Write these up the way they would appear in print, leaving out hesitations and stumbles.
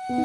모닝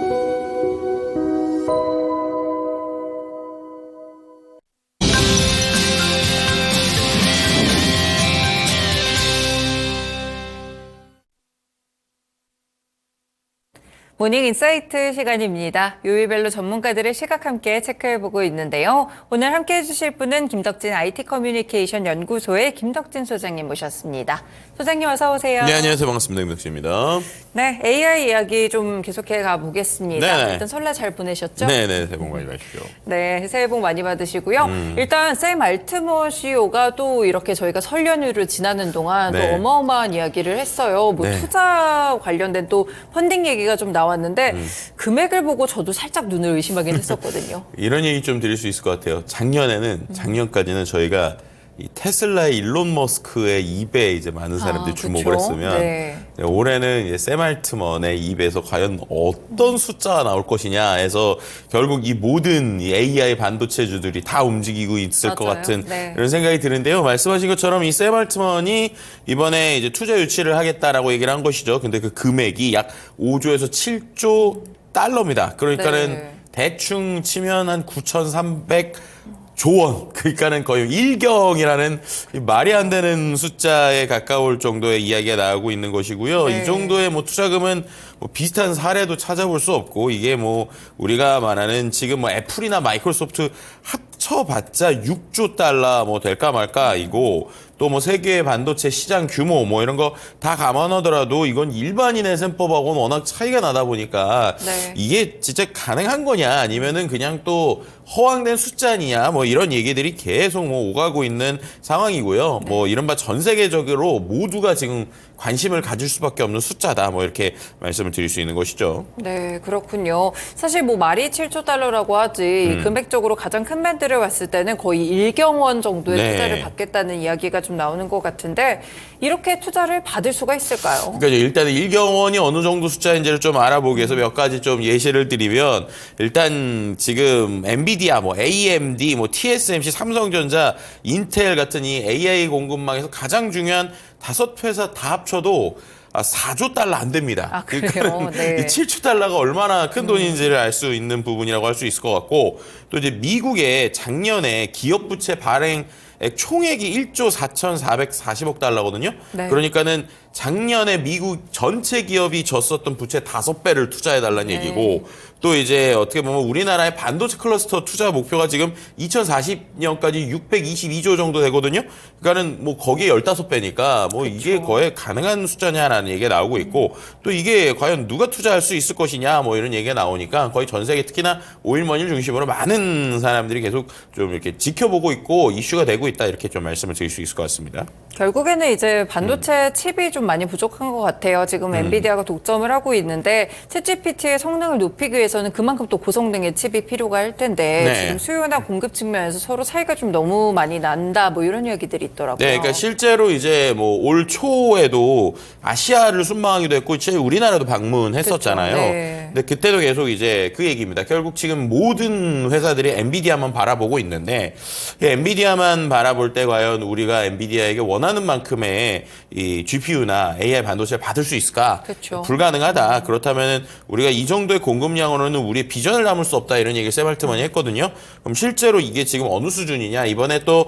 인사이트 시간입니다. 요일별로 전문가들의 시각 함께 체크해보고 있는데요. 오늘 함께 해주실 분은 김덕진 IT 커뮤니케이션 연구소의 김덕진 소장님 모셨습니다. 소장님 어서 오세요. 네, 안녕하세요. 반갑습니다. 김덕진입니다. 네, AI 이야기 좀 계속해 가보겠습니다. 네네. 일단 설날 잘 보내셨죠? 네네, 새해 복 많이 받으십시오. 네, 새해 복 많이 받으시고요. 일단 샘 알트먼 CEO가 또 이렇게 저희가 설 연휴를 지나는 동안 네. 또 어마어마한 이야기를 했어요. 뭐 네. 투자 관련된 또 펀딩 얘기가 좀 나왔는데 금액을 보고 저도 살짝 눈을 의심하긴 했었거든요. 이런 얘기 좀 드릴 수 있을 것 같아요. 작년까지는 저희가 이 테슬라의 일론 머스크의 입에 이제 많은 사람들이 주목을 그쵸? 했으면 네. 올해는 이제 샘 알트먼의 입에서 과연 어떤 숫자가 나올 것이냐 해서 결국 이 모든 이 AI 반도체주들이 다 움직이고 있을 것 맞아요. 같은 네. 이런 생각이 드는데요. 말씀하신 것처럼 이 샘 알트먼이 이번에 이제 투자 유치를 하겠다라고 얘기를 한 것이죠. 근데 그 금액이 약 5조에서 7조 달러입니다. 그러니까는 네. 대충 치면 한 9,300조 원, 그러니까는 거의 일경이라는 말이 안 되는 숫자에 가까울 정도의 이야기가 나오고 있는 것이고요. 네. 이 정도의 뭐 투자금은 뭐 비슷한 사례도 찾아볼 수 없고, 이게 뭐 우리가 말하는 지금 뭐 애플이나 마이크로소프트 합쳐봤자 6조 달러 뭐 될까 말까이고, 또 뭐 세계 반도체 시장 규모 뭐 이런 거 다 감안하더라도 이건 일반인의 셈법하고는 워낙 차이가 나다 보니까 네. 이게 진짜 가능한 거냐 아니면은 그냥 또 허황된 숫자냐 뭐 이런 얘기들이 계속 뭐 오가고 있는 상황이고요. 뭐 이른바 전 세계적으로 모두가 지금 관심을 가질 수밖에 없는 숫자다 뭐 이렇게 말씀을 드릴 수 있는 것이죠. 네, 그렇군요. 사실 뭐 말이 7조 달러라고 하지 금액적으로 가장 큰 밴드를 봤을 때는 거의 1경원 정도의 네. 투자를 받겠다는 이야기가 좀 나오는 것 같은데 이렇게 투자를 받을 수가 있을까요? 그러니까 일단은 일경원이 어느 정도 숫자인지를 좀 알아보기 위해서 몇 가지 좀 예시를 드리면, 일단 지금 엔비디아, 뭐 AMD, 뭐 TSMC, 삼성전자, 인텔 같은 이 AI 공급망에서 가장 중요한 5회사 다 합쳐도 4조 달러 안 됩니다. 아, 그래요? 그러니까 네. 이 7조 달러가 얼마나 큰 돈인지를 알 수 있는 부분이라고 할 수 있을 것 같고, 또 이제 미국의 작년에 기업 부채 발행 총액이 1조 4,440억 달러거든요. 네. 그러니까는 작년에 미국 전체 기업이 졌었던 부채 5배를 투자해달라는 네. 얘기고, 또 이제 어떻게 보면 우리나라의 반도체 클러스터 투자 목표가 지금 2040년까지 622조 정도 되거든요. 그러니까는 뭐 거기에 15배니까 뭐 이게 거의 가능한 숫자냐라는 얘기가 나오고 있고, 또 이게 과연 누가 투자할 수 있을 것이냐 뭐 이런 얘기가 나오니까 거의 전 세계 특히나 오일머니를 중심으로 많은 사람들이 계속 좀 이렇게 지켜보고 있고 이슈가 되고 있다, 이렇게 좀 말씀을 드릴 수 있을 것 같습니다. 결국에는 이제 반도체 칩이 좀 많이 부족한 것 같아요. 지금 엔비디아가 독점을 하고 있는데 챗GPT의 성능을 높이기 위해서는 그만큼 또 고성능의 칩이 필요가 할 텐데 네. 지금 수요나 공급 측면에서 서로 차이가 좀 너무 많이 난다 뭐 이런 이야기들이 있더라고요. 네, 그러니까 실제로 이제 뭐 올 초에도 아시아를 순방하기도 했고, 우리나라도 방문했었잖아요. 그렇죠. 네. 근데 그때도 계속 이제 그 얘기입니다. 결국 지금 모든 회사들이 엔비디아만 바라보고 있는데, 이 엔비디아만 바라볼 때 과연 우리가 엔비디아에게 원하는 만큼의 이 GPU나 AI 반도체를 받을 수 있을까? 그렇죠. 불가능하다. 그렇다면 우리가 이 정도의 공급량으로는 우리의 비전을 담을 수 없다, 이런 얘기를 샘 알트먼이 했거든요. 그럼 실제로 이게 지금 어느 수준이냐? 이번에 또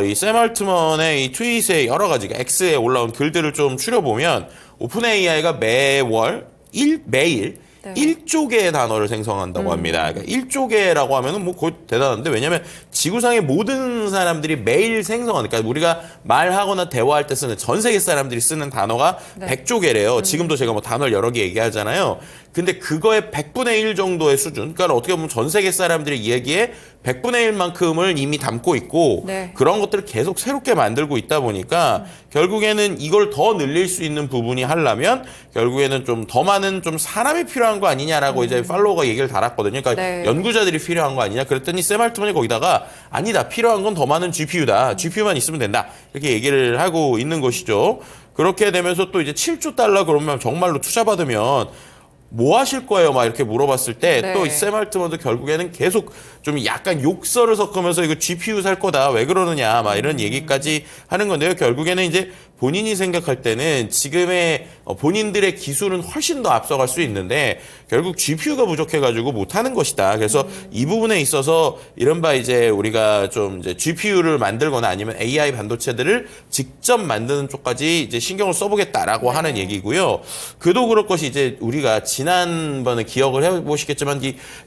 이 샘 알트먼의 이 트윗에 여러 가지 X에 올라온 글들을 좀 추려보면, 오픈 AI가 매일 네. 1조 개의 단어를 생성한다고 합니다. 그러니까 1조 개라고 하면은 뭐 거의 대단한데, 왜냐면 지구상의 모든 사람들이 매일 생성하는, 그러니까 우리가 말하거나 대화할 때 쓰는 전 세계 사람들이 쓰는 단어가 네. 100조 개래요. 지금도 제가 뭐 단어를 여러 개 얘기하잖아요. 근데 그거의 100분의 1 정도의 수준, 그러니까 어떻게 보면 전 세계 사람들의 이야기에 100분의 1만큼을 이미 담고 있고, 네. 그런 것들을 계속 새롭게 만들고 있다 보니까 결국에는 이걸 더 늘릴 수 있는 부분이 하려면 결국에는 좀 더 많은 좀 사람이 필요한 거 아니냐라고 이제 팔로워가 얘기를 달았거든요. 그러니까 네. 연구자들이 필요한 거 아니냐. 그랬더니 샘 알트먼이 거기다가 아니다, 필요한 건 더 많은 GPU다. GPU만 있으면 된다. 이렇게 얘기를 하고 있는 것이죠. 그렇게 되면서 또 이제 7조 달러 그러면 정말로 투자받으면 뭐 하실 거예요? 막 이렇게 물어봤을 때 네. 또 샘 알트먼도 결국에는 계속 좀 약간 욕설을 섞으면서 이거 GPU 살 거다, 왜 그러느냐 막 이런 얘기까지 하는 건데요. 결국에는 이제 본인이 생각할 때는 지금의 본인들의 기술은 훨씬 더 앞서갈 수 있는데 결국 GPU가 부족해가지고 못하는 것이다. 그래서 이 부분에 있어서 이른바 이제 우리가 좀 이제 GPU를 만들거나 아니면 AI 반도체들을 직접 만드는 쪽까지 이제 신경을 써보겠다라고 하는 얘기고요. 그도 그럴 것이 이제 우리가 지난번에 기억을 해보시겠지만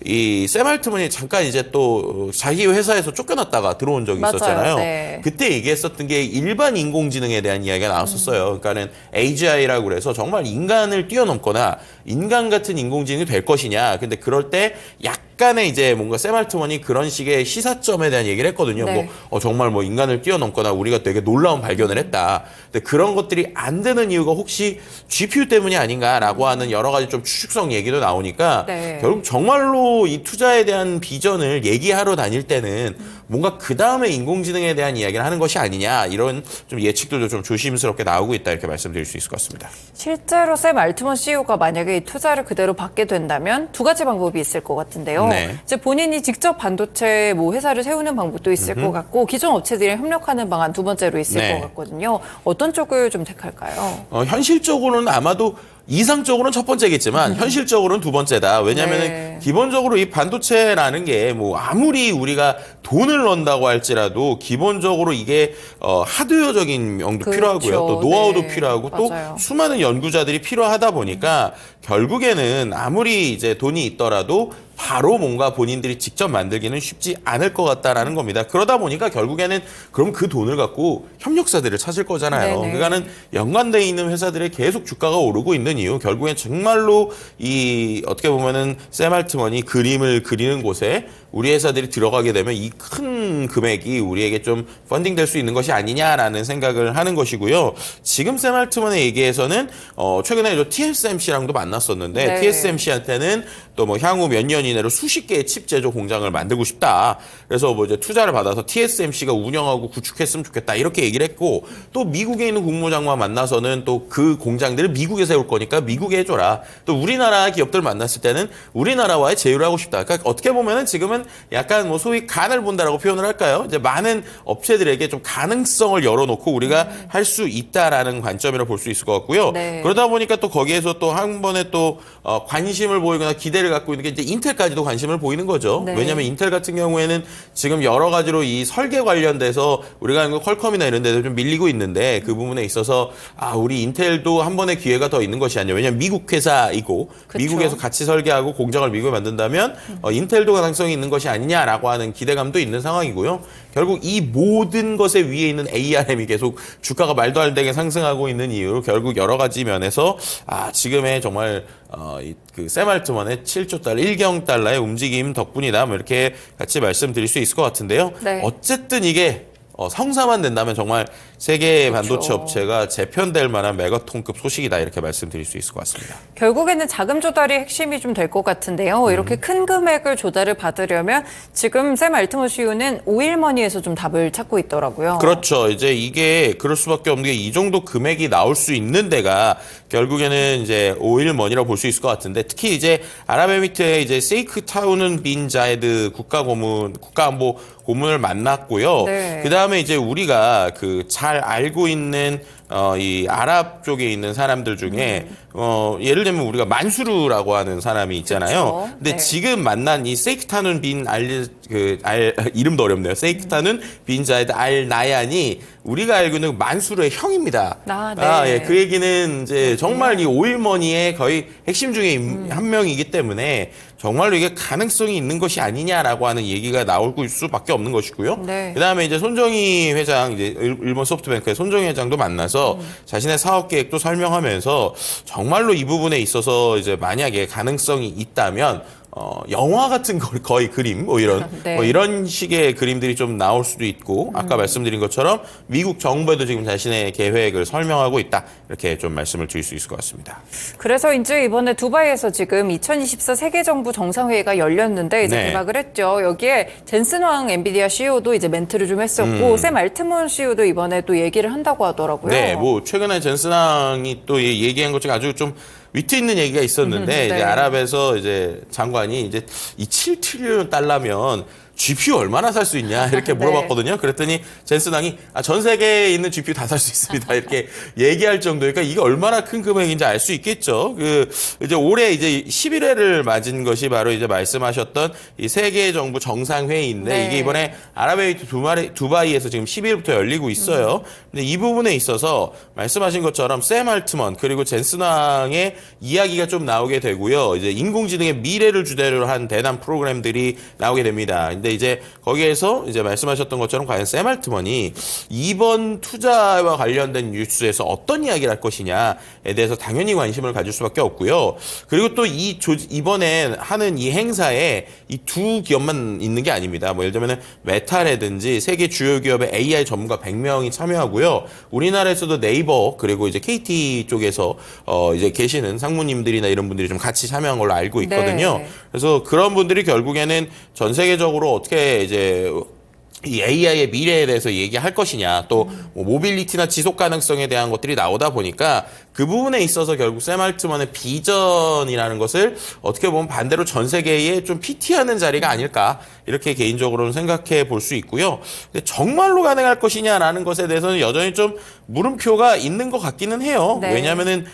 이 샘 알트만이 잠깐 이제 또 자기 회사에서 쫓겨났다가 들어온 적이 맞아요. 있었잖아요. 네. 그때 얘기했었던 게 일반 인공지능에 대한 이야기가 나왔었어요. 그러니까는 AGI라고 그래서 정말 인간을 뛰어넘거나 인간 같은 인공지능이 될 것이냐. 근데 그럴 때 약간의 이제 뭔가 샘 알트만이 그런 식의 시사점에 대한 얘기를 했거든요. 네. 정말 뭐 인간을 뛰어넘거나 우리가 되게 놀라운 발견을 했다. 근데 그런 것들이 안 되는 이유가 혹시 GPU 때문이 아닌가라고 하는 여러 가지 좀 추측성 얘기도 나오니까 네. 결국 정말로 이 투자에 대한 비전을 얘기하러 다닐 때는 뭔가 그 다음에 인공지능에 대한 이야기를 하는 것이 아니냐 이런 좀 예측들도 좀 조심스럽게 나오고 있다 이렇게 말씀드릴 수 있을 것 같습니다. 실제로 샘 알트먼 CEO가 만약에 이 투자를 그대로 받게 된다면 두 가지 방법이 있을 것 같은데요. 네. 이제 본인이 직접 반도체 뭐 회사를 세우는 방법도 있을 것 같고 기존 업체들이랑 협력하는 방안 두 번째로 있을 네. 것 같거든요. 어떤 쪽을 좀 택할까요? 현실적으로는 아마도 이상적으로는 첫 번째겠지만 현실적으로는 두 번째다. 왜냐하면은 네. 기본적으로 이 반도체라는 게 뭐 아무리 우리가 돈을 넣는다고 할지라도 기본적으로 이게 하드웨어적인 명도 그렇죠. 필요하고요. 또 노하우도 네. 필요하고 맞아요. 또 수많은 연구자들이 필요하다 보니까 결국에는 아무리 이제 돈이 있더라도 바로 뭔가 본인들이 직접 만들기는 쉽지 않을 것 같다라는 겁니다. 그러다 보니까 결국에는 그럼 그 돈을 갖고 협력사들을 찾을 거잖아요. 네네. 그러니까는 연관돼 있는 회사들의 계속 주가가 오르고 있는 이유, 결국엔 정말로 이 어떻게 보면은 샘 알트먼이 그림을 그리는 곳에 우리 회사들이 들어가게 되면 이 큰 금액이 우리에게 좀 펀딩될 수 있는 것이 아니냐라는 생각을 하는 것이고요. 지금 샘 알트먼의 얘기에서는 최근에 저 TSMC랑도 만났었는데 네. TSMC한테는 또 뭐 향후 몇 년 이내로 수십 개의 칩 제조 공장을 만들고 싶다. 그래서 뭐 이제 투자를 받아서 TSMC가 운영하고 구축했으면 좋겠다. 이렇게 얘기를 했고 또 미국에 있는 국무장관 만나서는 또 그 공장들을 미국에 세울 거니까 미국에 해줘라. 또 우리나라 기업들 만났을 때는 우리나라와의 제휴를 하고 싶다. 그러니까 어떻게 보면은 지금은 약간 뭐 소위 간을 본다라고 표현을 할까요? 이제 많은 업체들에게 좀 가능성을 열어놓고 우리가 할 수 있다라는 관점이라 볼 수 있을 것 같고요. 네. 그러다 보니까 또 거기에서 또 한 번에 또 관심을 보이거나 기대를 갖고 있는 게 이제 인텔까지도 관심을 보이는 거죠. 네. 왜냐하면 인텔 같은 경우에는 지금 여러 가지로 이 설계 관련돼서 우리가 하는 거 퀄컴이나 이런 데도 좀 밀리고 있는데 그 부분에 있어서 우리 인텔도 한 번의 기회가 더 있는 것이 아니냐. 왜냐하면 미국 회사이고 그쵸. 미국에서 같이 설계하고 공장을 미국에 만든다면 인텔도 가능성이 있는 것이 아니냐라고 하는 기대감도 있는 상황이고요. 결국 이 모든 것에 위에 있는 ARM이 계속 주가가 말도 안 되게 상승하고 있는 이유로 결국 여러 가지 면에서 지금의 정말 그 샘 알트먼의 7조 달러, 1경 달러의 움직임 덕분이다. 뭐 이렇게 같이 말씀드릴 수 있을 것 같은데요. 네. 어쨌든 이게 성사만 된다면 정말 세계 그렇죠. 반도체 업체가 재편될 만한 메가톤급 소식이다. 이렇게 말씀드릴 수 있을 것 같습니다. 결국에는 자금 조달이 핵심이 좀 될 것 같은데요. 이렇게 큰 금액을 조달을 받으려면 지금 샘 알트먼 CEO는 오일머니에서 좀 답을 찾고 있더라고요. 그렇죠. 이제 이게 그럴 수밖에 없는 게 이 정도 금액이 나올 수 있는 데가 결국에는 이제 오일머니라고 볼 수 있을 것 같은데 특히 이제 아랍에미리트의 이제 세이크 타우는 빈 자이드 국가안보 고문을 만났고요. 네. 그 다음에 이제 우리가 그 잘 알고 있는 이 아랍 쪽에 있는 사람들 중에 예를 들면 우리가 만수르라고 하는 사람이 있잖아요. 그렇죠. 근데 네. 지금 만난 이 세이크타눈 빈 이름도 어렵네요. 세이크타눈 빈 자이드 알 나얀이 우리가 알고 있는 만수르의 형입니다. 네. 예, 그 얘기는 이제 정말 이 오일머니의 거의 핵심 중에 한 명이기 때문에 정말로 이게 가능성이 있는 것이 아니냐라고 하는 얘기가 나올 수밖에 없는 것이고요. 네. 그다음에 이제 손정희 회장, 이제 일본 소프트뱅크의 손정희 회장도 만나서 자신의 사업 계획도 설명하면서 정말로 이 부분에 있어서 이제 만약에 가능성이 있다면 영화 같은 거의 그림 뭐 이런 네. 뭐 이런 식의 그림들이 좀 나올 수도 있고 아까 말씀드린 것처럼 미국 정부에도 지금 자신의 계획을 설명하고 있다 이렇게 좀 말씀을 드릴 수 있을 것 같습니다. 그래서 이제 이번에 두바이에서 지금 2024 세계 정부 정상회의가 열렸는데 이제 네. 개막을 했죠. 여기에 젠슨 왕 엔비디아 CEO도 이제 멘트를 좀 했었고 샘 알트먼 CEO도 이번에 또 얘기를 한다고 하더라고요. 네, 뭐 최근에 젠슨왕이 또 얘기한 것 중에 아주 좀 위트 있는 얘기가 있었는데 네. 이제 아랍에서 이제 장관이 이제 이 7트리언 달러면 GPU 얼마나 살 수 있냐 이렇게 네. 물어봤거든요. 그랬더니 젠슨왕이 전 세계에 있는 GPU 다 살 수 있습니다. 이렇게 얘기할 정도니까 이게 얼마나 큰 금액인지 알 수 있겠죠. 이제 올해 이제 11회를 맞은 것이 바로 이제 말씀하셨던 이 세계 정부 정상회의인데 네. 이게 이번에 아랍에미리트 두바이에서 지금 12일부터 열리고 있어요. 근데 이 부분에 있어서 말씀하신 것처럼 샘 알트먼 그리고 젠슨왕의 이야기가 좀 나오게 되고요. 이제 인공지능의 미래를 주제로 한 대담 프로그램들이 나오게 됩니다. 근데 이제 거기에서 이제 말씀하셨던 것처럼 과연 샘 알트먼이 이번 투자와 관련된 뉴스에서 어떤 이야기를 할 것이냐에 대해서 당연히 관심을 가질 수밖에 없고요. 그리고 또 이번에 하는 이 행사에 이 두 기업만 있는 게 아닙니다. 뭐 예를 들면 메타라든지 세계 주요 기업의 AI 전문가 100명이 참여하고요. 우리나라에서도 네이버 그리고 이제 KT 쪽에서 이제 계시는 상무님들이나 이런 분들이 좀 같이 참여한 걸로 알고 있거든요. 네. 그래서 그런 분들이 결국에는 전 세계적으로 어떻게 이제 이 AI의 미래에 대해서 얘기할 것이냐, 또 뭐 모빌리티나 지속 가능성에 대한 것들이 나오다 보니까 그 부분에 있어서 결국 샘 알트먼의 비전이라는 것을 어떻게 보면 반대로 전 세계에 좀 PT하는 자리가 아닐까 이렇게 개인적으로는 생각해 볼 수 있고요. 근데 정말로 가능할 것이냐라는 것에 대해서는 여전히 좀 물음표가 있는 것 같기는 해요. 네. 왜냐하면은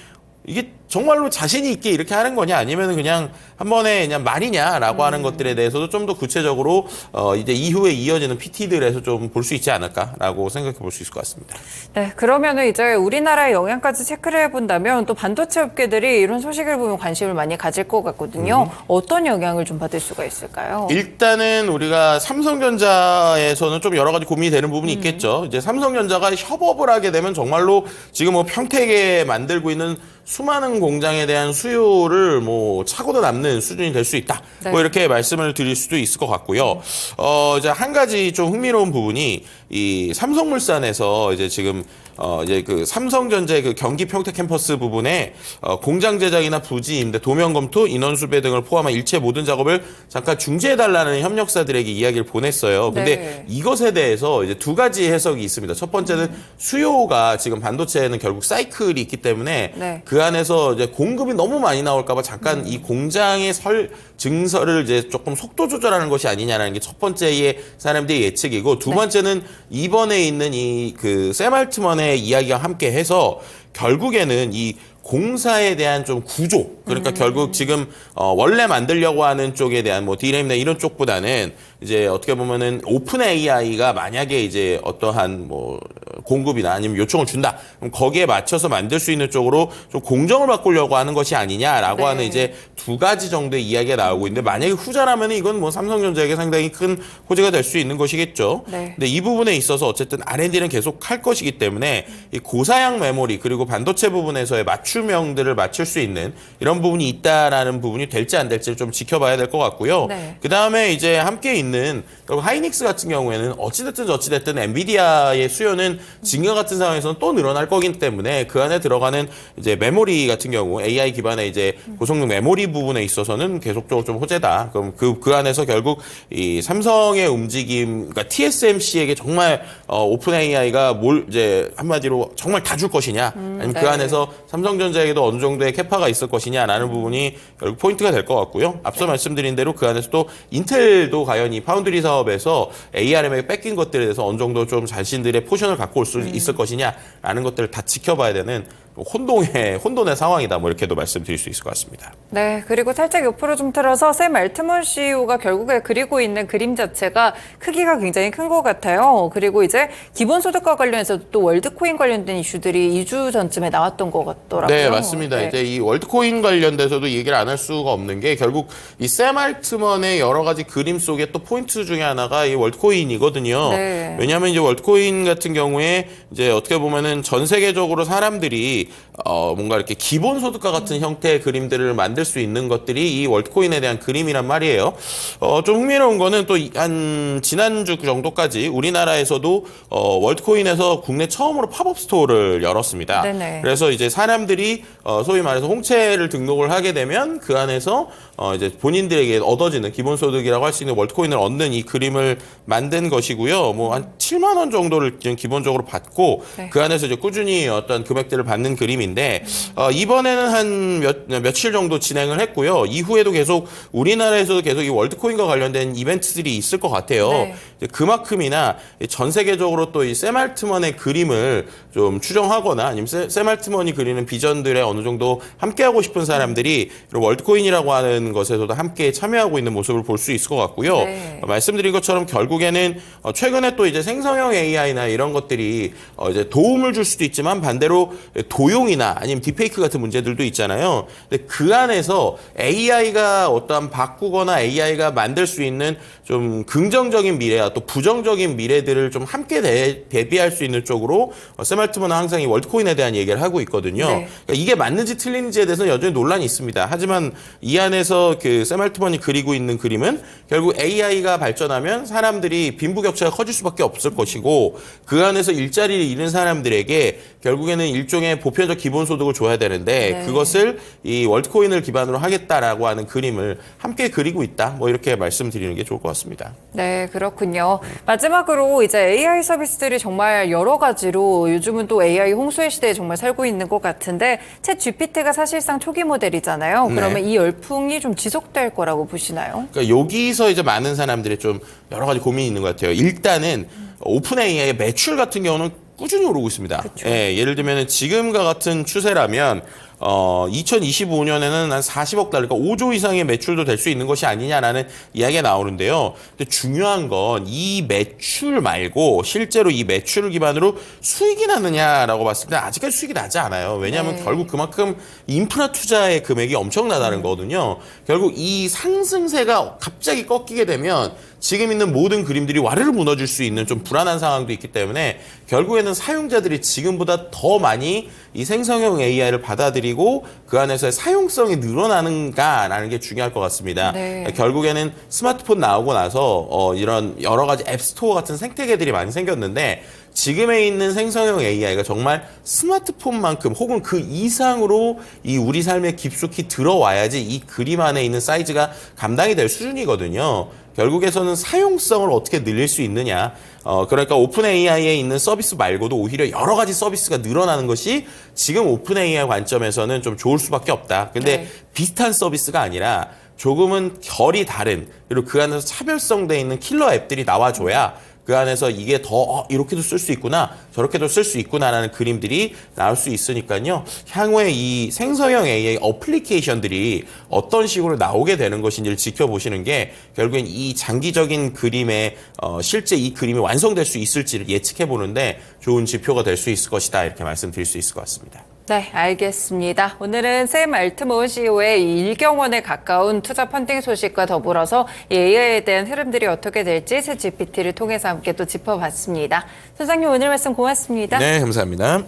이게 정말로 자신이 있게 이렇게 하는 거냐 아니면 그냥 한 번에 그냥 말이냐라고 하는 것들에 대해서도 좀 더 구체적으로 이제 이후에 이어지는 PT들에서 좀 볼 수 있지 않을까라고 생각해 볼 수 있을 것 같습니다. 네, 그러면은 이제 우리나라의 영향까지 체크를 해본다면 또 반도체 업계들이 이런 소식을 보면 관심을 많이 가질 것 같거든요. 어떤 영향을 좀 받을 수가 있을까요? 일단은 우리가 삼성전자에서는 좀 여러 가지 고민이 되는 부분이 있겠죠. 이제 삼성전자가 협업을 하게 되면 정말로 지금 뭐 평택에 만들고 있는 수많은 공장에 대한 수요를 뭐 차고도 남는 수준이 될 수 있다. 네. 뭐 이렇게 말씀을 드릴 수도 있을 것 같고요. 이제 한 가지 좀 흥미로운 부분이 이 삼성물산에서 이제 지금 이제 그 삼성전자의 그 경기 평택 캠퍼스 부분에 공장 제작이나 부지 임대, 도면 검토, 인원 수배 등을 포함한 일체 모든 작업을 잠깐 중지해달라는 협력사들에게 이야기를 보냈어요. 근데 네. 이것에 대해서 이제 두 가지 해석이 있습니다. 첫 번째는 수요가 지금 반도체에는 결국 사이클이 있기 때문에 네. 그 안에서 이제 공급이 너무 많이 나올까봐 잠깐 이 공장의 증설을 이제 조금 속도 조절하는 것이 아니냐라는 게 첫 번째의 사람들의 예측이고 두 번째는 이번에 있는 이 그 샘 알트먼의 이야기와 함께 해서 결국에는 이 공사에 대한 좀 구조 그러니까 결국 지금 원래 만들려고 하는 쪽에 대한 뭐 D램이나 이런 쪽보다는 이제 어떻게 보면은 오픈 AI가 만약에 이제 어떠한 뭐 공급이나 아니면 요청을 준다 그럼 거기에 맞춰서 만들 수 있는 쪽으로 좀 공정을 바꾸려고 하는 것이 아니냐라고 네. 하는 이제 두 가지 정도의 이야기가 나오고 있는데 만약에 후자라면은 이건 뭐 삼성전자에게 상당히 큰 호재가 될 수 있는 것이겠죠. 네. 근데 이 부분에 있어서 어쨌든 R&D는 계속 할 것이기 때문에 이 고사양 메모리 그리고 반도체 부분에서의 맞춤형들을 맞출 수 있는 이런 부분이 있다라는 부분이 될지 안 될지를 좀 지켜봐야 될 것 같고요. 네. 그 다음에 이제 함께 있는 하이닉스 같은 경우에는 어찌됐든 저찌됐든 엔비디아의 수요는 지금과 같은 상황에서는 또 늘어날 거기 때문에 그 안에 들어가는 이제 메모리 같은 경우 AI 기반의 이제 고성능 메모리 부분에 있어서는 계속적으로 좀 호재다. 그럼 그 안에서 결국 이 삼성의 움직임, 그러니까 TSMC에게 정말 오픈 AI가 뭘 이제 한마디로 정말 다 줄 것이냐, 아니면 네. 그 안에서 삼성전자에게도 어느 정도의 캐파가 있을 것이냐라는 부분이 결국 포인트가 될 것 같고요. 앞서 말씀드린 대로 그 안에서 또 인텔도 과연 이 파운드리 사업에서 ARM에 뺏긴 것들에 대해서 어느 정도 좀 자신들의 포션을 갖고 올 수 있을 것이냐라는 것들을 다 지켜봐야 되는 혼돈의 상황이다. 뭐 이렇게도 말씀드릴 수 있을 것 같습니다. 네, 그리고 살짝 옆으로 좀 틀어서 샘 알트먼 CEO가 결국에 그리고 있는 그림 자체가 크기가 굉장히 큰 것 같아요. 그리고 이제 기본소득과 관련해서도 또 월드코인 관련된 이슈들이 2주 전쯤에 나왔던 것 같더라고요. 네, 맞습니다. 네. 이제 이 월드코인 관련돼서도 얘기를 안 할 수가 없는 게 결국 이 샘 알트먼의 여러 가지 그림 속에 또 포인트 중에 하나가 이 월드코인이거든요. 네. 왜냐하면 이제 월드코인 같은 경우에 이제 어떻게 보면은 전 세계적으로 사람들이 뭔가 이렇게 기본소득과 같은 형태의 그림들을 만들 수 있는 것들이 이 월드코인에 대한 그림이란 말이에요. 좀 흥미로운 거는 또 한 지난주 정도까지 우리나라에서도 월드코인에서 국내 처음으로 팝업 스토어를 열었습니다. 네네. 그래서 이제 사람들이 소위 말해서 홍채를 등록을 하게 되면 그 안에서 이제 본인들에게 얻어지는 기본소득이라고 할 수 있는 월드코인을 얻는 이 그림을 만든 것이고요. 뭐 한 7만 원 정도를 지금 기본적으로 받고 네. 그 안에서 이제 꾸준히 어떤 금액들을 받는 있는 그림인데 이번에는 한 며칠 정도 진행을 했고요. 이후에도 계속 우리나라에서도 계속 이 월드코인과 관련된 이벤트들이 있을 것 같아요. 네. 그만큼이나 전 세계적으로 또 이 샘 알트먼의 그림을 좀 추정하거나 아니면 샘 알트먼이 그리는 비전들에 어느 정도 함께하고 싶은 사람들이 이런 월드코인이라고 하는 것에서도 함께 참여하고 있는 모습을 볼 수 있을 것 같고요. 네. 말씀드린 것처럼 결국에는 최근에 또 이제 생성형 AI나 이런 것들이 이제 도움을 줄 수도 있지만 반대로 도용이나 아니면 딥페이크 같은 문제들도 있잖아요. 근데 그 안에서 AI가 어떠한 바꾸거나 AI가 만들 수 있는 좀 긍정적인 미래와 또 부정적인 미래들을 좀 함께 대비할 수 있는 쪽으로 샘 알트먼은 항상 이 월드코인에 대한 얘기를 하고 있거든요. 네. 그러니까 이게 맞는지 틀리는지에 대해서는 여전히 논란이 있습니다. 하지만 이 안에서 그 샘 알트먼이 그리고 있는 그림은 결국 AI가 발전하면 사람들이 빈부격차가 커질 수밖에 없을 것이고 그 안에서 일자리를 잃은 사람들에게 결국에는 일종의 보편적 기본소득을 줘야 되는데 네. 그것을 이 월드코인을 기반으로 하겠다라고 하는 그림을 함께 그리고 있다. 뭐 이렇게 말씀드리는 게 좋을 것 같습니다. 네, 그렇군요. 마지막으로 이제 AI 서비스들이 정말 여러 가지로 요즘은 또 AI 홍수의 시대에 정말 살고 있는 것 같은데 챗 GPT가 사실상 초기 모델이잖아요. 그러면 이 열풍이 좀 지속될 거라고 보시나요? 그러니까 여기서 이제 많은 사람들이 좀 여러 가지 고민이 있는 것 같아요. 일단은 오픈 AI의 매출 같은 경우는 꾸준히 오르고 있습니다. 예, 예를 들면 지금과 같은 추세라면 2025년에는 한 40억 달러, 그러니까 5조 이상의 매출도 될 수 있는 것이 아니냐라는 이야기가 나오는데요. 근데 중요한 건 이 매출 말고 실제로 이 매출을 기반으로 수익이 나느냐라고 봤을 때 아직까지 수익이 나지 않아요. 왜냐하면 네. 결국 그만큼 인프라 투자의 금액이 엄청나다는 거거든요. 결국 이 상승세가 갑자기 꺾이게 되면 지금 있는 모든 그림들이 와르르 무너질 수 있는 좀 불안한 상황도 있기 때문에 결국에는 사용자들이 지금보다 더 많이 이 생성형 AI를 받아들이고 그 안에서의 사용성이 늘어나는가라는 게 중요할 것 같습니다. 네. 결국에는 스마트폰 나오고 나서 이런 여러 가지 앱스토어 같은 생태계들이 많이 생겼는데 지금에 있는 생성형 AI가 정말 스마트폰만큼 혹은 그 이상으로 이 우리 삶에 깊숙이 들어와야지 이 그림 안에 있는 사이즈가 감당이 될 수준이거든요. 결국에서는 사용성을 어떻게 늘릴 수 있느냐. 그러니까 오픈 AI에 있는 서비스 말고도 오히려 여러 가지 서비스가 늘어나는 것이 지금 오픈 AI 관점에서는 좀 좋을 수밖에 없다. 근데 네. 비슷한 서비스가 아니라 조금은 결이 다른 그리고 그 안에서 차별성돼 있는 킬러 앱들이 나와줘야 그 안에서 이게 더 이렇게도 쓸 수 있구나 저렇게도 쓸 수 있구나라는 그림들이 나올 수 있으니까요. 향후에 이 생성형 AI 어플리케이션들이 어떤 식으로 나오게 되는 것인지를 지켜보시는 게 결국엔 이 장기적인 그림에 실제 이 그림이 완성될 수 있을지를 예측해 보는데 좋은 지표가 될 수 있을 것이다 이렇게 말씀드릴 수 있을 것 같습니다. 네, 알겠습니다. 오늘은 샘 알트먼 CEO의 일경원에 가까운 투자 펀딩 소식과 더불어서 이 AI에 대한 흐름들이 어떻게 될지 챗 GPT를 통해서 함께 또 짚어봤습니다. 소장님 오늘 말씀 고맙습니다. 네, 감사합니다.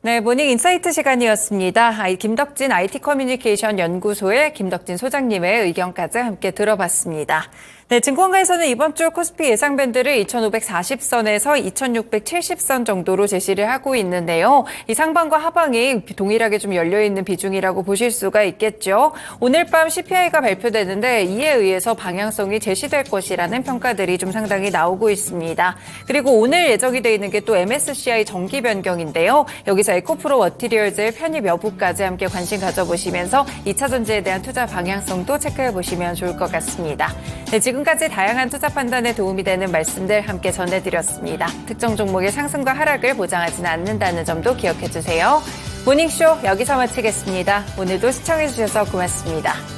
네, 모닝 인사이트 시간이었습니다. 김덕진 IT 커뮤니케이션 연구소의 김덕진 소장님의 의견까지 함께 들어봤습니다. 네, 증권가에서는 이번 주 코스피 예상 밴드를 2,540선에서 2,670선 정도로 제시를 하고 있는데요. 이 상방과 하방이 동일하게 좀 열려있는 비중이라고 보실 수가 있겠죠. 오늘 밤 CPI가 발표되는데 이에 의해서 방향성이 제시될 것이라는 평가들이 좀 상당히 나오고 있습니다. 그리고 오늘 예정이 돼 있는 게 또 MSCI 정기 변경인데요. 여기서 에코프로 워티리얼즈의 편입 여부까지 함께 관심 가져보시면서 2차 전지에 대한 투자 방향성도 체크해 보시면 좋을 것 같습니다. 네, 지금까지 다양한 투자 판단에 도움이 되는 말씀들 함께 전해드렸습니다. 특정 종목의 상승과 하락을 보장하지는 않는다는 점도 기억해 주세요. 모닝쇼 여기서 마치겠습니다. 오늘도 시청해 주셔서 고맙습니다.